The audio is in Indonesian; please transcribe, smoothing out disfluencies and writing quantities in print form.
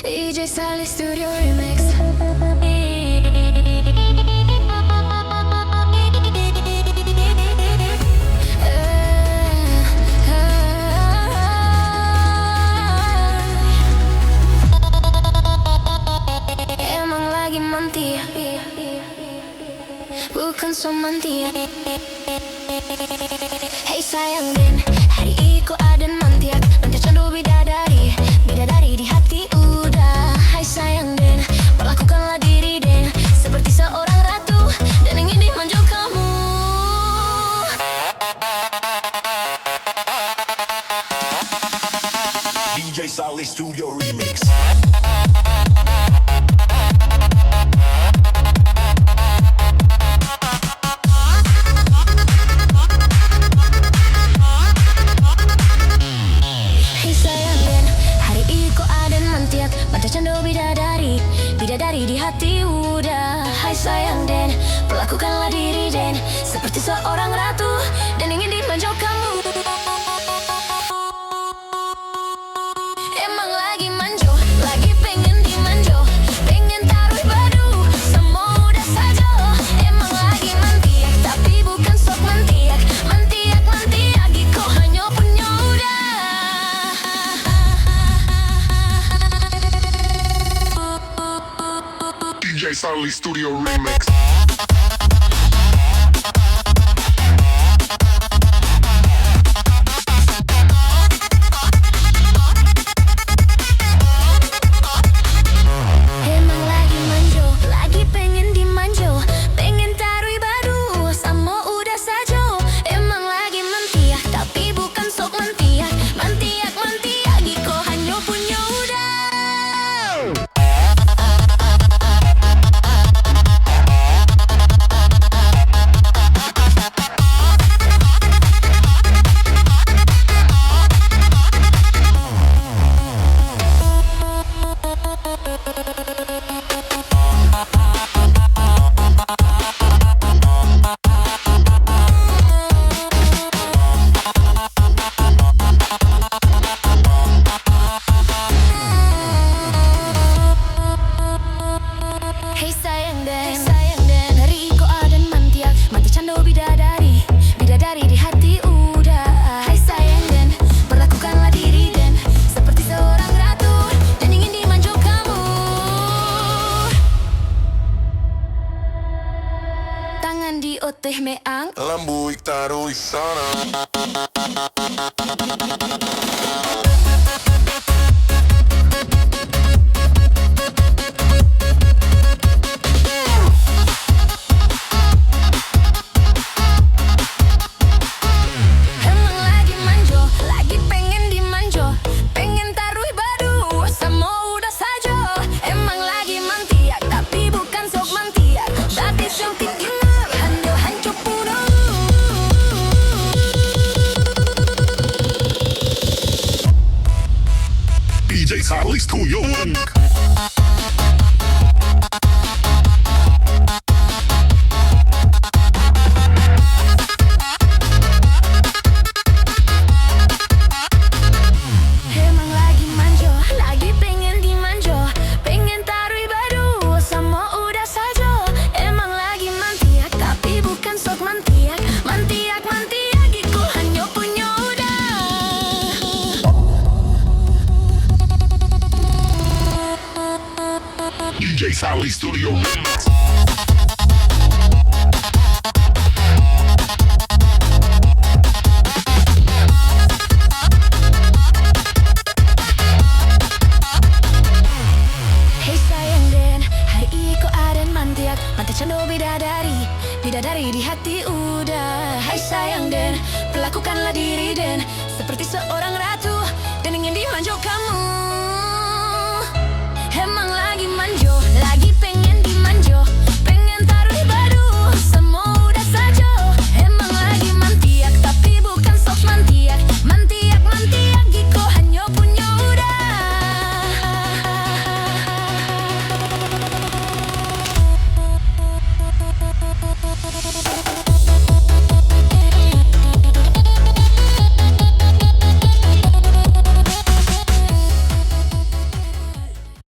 DJ Sally Studio Remix. Emang lagi mantia, bukan so mantia. Hey sayang Den, hari iko aden mantiak, mantiak candu bidadari, bidadari di hati udah. Hai sayang Den, perlakukanlah diri Den seperti seorang ratu dan ingin dimanju kamu. DJ Sally Studio Remix. Bidadari di hati udah. Hai sayang Den, perlakukanlah diri Den seperti seorang ratu dan ingin dimanju kamu. Emang lagi manjo, lagi pengen dimanjo, pengen taruh badu semua udah saja. Emang lagi mantiak tapi bukan sok mantiak, mantiak mantiak kok hanya punya udah. DJ Sally Studio Remix. Emang lagi manjo, lagi pengen dimanjo, pengen taruh badu sama udah saja. Emang lagi mantiak tapi bukan sok mantiak, mantiak mantiak kok hanya punya udah. Hey sayang Den, hari iko aden mantiak, mantiak candu bidadari, bidadari di hati udah. Hai sayang Den, perlakukanlah diri Den seperti seorang ratu dan ingin dimanju kamu. Tangan di oteh meang, Lambu taruh sana. emang lagi manjo, lagi pengen dimanjo, pengen taruh badu sama udah saja. Emang lagi mantiak tapi bukan sok mantiak, tapi sok tinggal hanya hancur puno. DJ Sally Studio Remix. Emang lagi manjo, lagi pengen dimanjo, pengen taruh badu sama udah saja. Emang lagi mantiak tapi bukan sok mantiak, mantiak mantiak kok hanya punya udah. DJ Sally Studio Remix. Hey sayang Den, hari iko aden mantiak, mantiak candu bidadari, bidadari di hati udah. Hai sayang Den, perlakukanlah diri Den seperti seorang